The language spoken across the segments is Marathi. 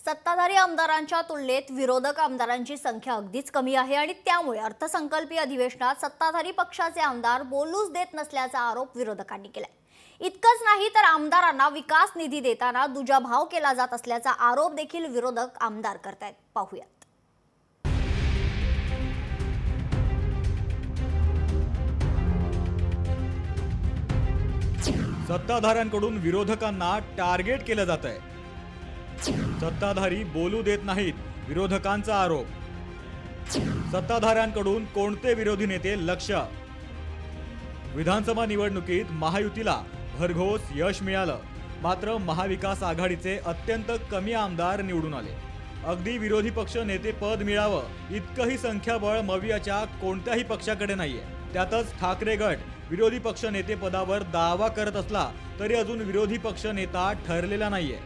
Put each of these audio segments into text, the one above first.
सत्ताधारी आमदारांच्या तुलनेत विरोधक आमदारांची संख्या अगदीच कमी आहे आणि त्यामुळे अर्थसंकल्पीय अधिवेशनात सत्ताधारी पक्षाचे आमदार बोलूच देत नसल्याचा आरोप विरोधकांनी केलाय। इतकंच नाही तर आमदारांना विकास निधी देताना दुजाभाव केला जात असल्याचा आरोप देखील विरोधक आमदार करतायत। पाहूयात। सत्ताधाऱ्यांकडून विरोधकांना टार्गेट केलं जातंय। सत्ताधारी बोलू देत नाहीत, विरोधकांचा आरोप। सत्ताधाऱ्यांकडून कोणते विरोधी नेते लक्ष? विधानसभा निवडणुकीत महायुतीला भरघोस यश मिळालं, मात्र महाविकास आघाडीचे अत्यंत कमी आमदार निवडून आले। अगदी विरोधी पक्ष नेते पद मिळावं इतकंही संख्याबळ मवियाच्या कोणत्याही पक्षाकडे नाहीये। त्यातच ठाकरे गट विरोधी पक्ष नेते पदावर दावा करत असला तरी अजून विरोधी पक्ष नेता ठरलेला नाहीये।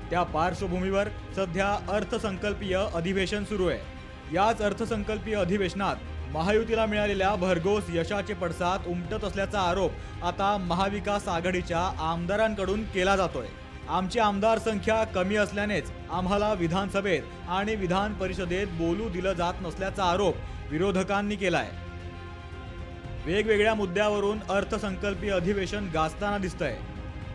त्या पार्श्वभूमीवर सध्या अर्थसंकल्पीय अधिवेशन सुरू आहे। याच अर्थसंकल्पीय अधिवेशनात महायुतीला मिळालेल्या भरघोस यशाचे पडसाद उमटत असल्याचा आरोप आता महाविकास आघाडीच्या आमदारांकडून केला जातोय। आमची आमदार संख्या कमी असल्यानेच आम्हाला विधानसभेत आणि विधान परिषदेत बोलू दिलं जात नसल्याचा आरोप विरोधकांनी केलाय। वेगवेगळ्या मुद्द्यावरून अर्थसंकल्पीय अधिवेशन गाजताना दिसतंय।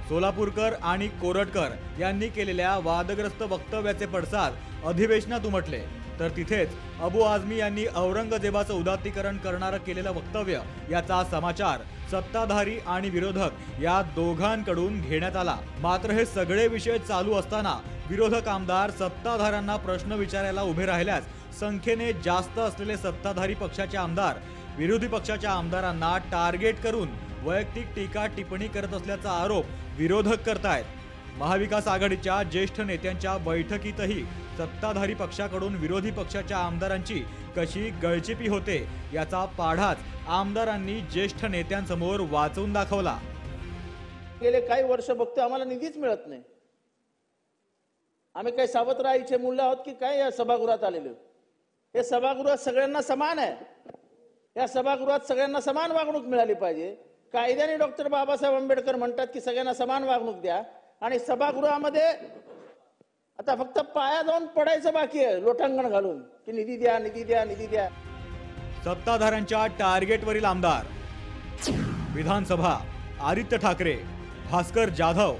सोलापूरकर आणि कोरटकर यांनी केलेल्या वादग्रस्त वक्तव्याचे पडसाद अधिवेशनात उमटले, तर तिथेच अबू आझमी यांनी औरंगजेबाचं उदात्तीकरण करणारं केलेलं वक्तव्य याचा समाचार सत्ताधारी आणि विरोधक या दोघांकडून घेण्यात आला। मात्र हे सगळे विषय चालू असताना विरोधक आमदार सत्ताधाऱ्यांना प्रश्न विचारायला उभे राहिल्यास संख्येने जास्त असलेले सत्ताधारी पक्षाचे आमदार विरोधी पक्षाच्या आमदारांना टार्गेट करून वैयक्तिक टीका टिप्पणी करत असल्याचा आरोप विरोधक करतायत। महाविकास आघाडीच्या ज्येष्ठ नेत्यांच्या बैठकीतही सत्ताधारी पक्षाकडून विरोधी पक्षाच्या आमदारांची कशी गळचिपी होते याचा पाढाच आमदारांनी ज्येष्ठ नेत्यांसमोर वाचून दाखवला। गेले काही वर्ष बघतोय आम्हाला निधीच मिळत नाही। आम्ही काही सावत्राईचे मूल्य आहोत की काय या सभागृहात आलेलो? हे सभागृह सगळ्यांना समान आहे। या सभागृहात सगळ्यांना समान वागणूक मिळाली पाहिजे। कायद्याने डॉक्टर बाबासाहेब आंबेडकर म्हणतात की सगळ्यांना समान वागणूक द्या, आणि सभागृहामध्ये आता फक्त पाया जाऊन पडायचं बाकी आहे लोटांगण घालून की निधी द्या, निधी द्या, निधी द्या। सत्ताधाऱ्यांच्या टार्गेटवरील आमदार विधानसभा आदित्य ठाकरे, भास्कर जाधव,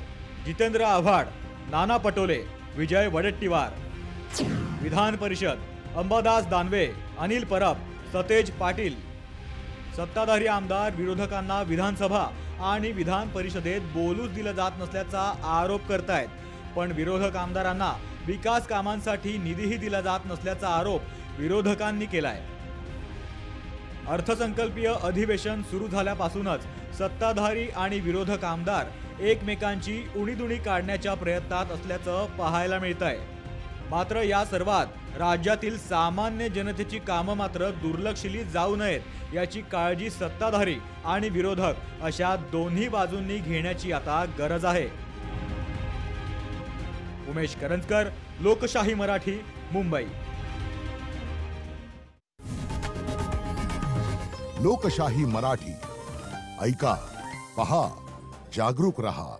जितेंद्र आव्हाड, नाना पटोले, विजय वडेट्टीवार। विधान परिषद अंबादास दानवे, अनिल परब, सतेज पाटील। सत्ताधारी आमदार विरोधकांना विधानसभा आणि विधान परिषदेत बोलूच दिलं जात नसल्याचा आरोप करतायत, पण विरोधक आमदारांना विकास कामांसाठी निधीही दिला जात नसल्याचा आरोप विरोधकांनी केलाय। अर्थसंकल्पीय अधिवेशन सुरू झाल्यापासूनच सत्ताधारी आणि विरोधक आमदार एकमेकांची उणीधुणी काढण्याच्या प्रयत्नात असल्याचं पाहायला मिळतंय। मात्र या सर्वात राज्यातील सामान्य जनतेची कामं मात्र दुर्लक्षिली जाऊ नयेत याची काळजी सत्ताधारी आणि विरोधक अशा दोन्ही बाजूंनी घेण्याची आता गरज आहे। उमेश करंजकर, लोकशाही मराठी, मुंबई। लोकशाही मराठी ऐका, पहा, जागरूक रहा।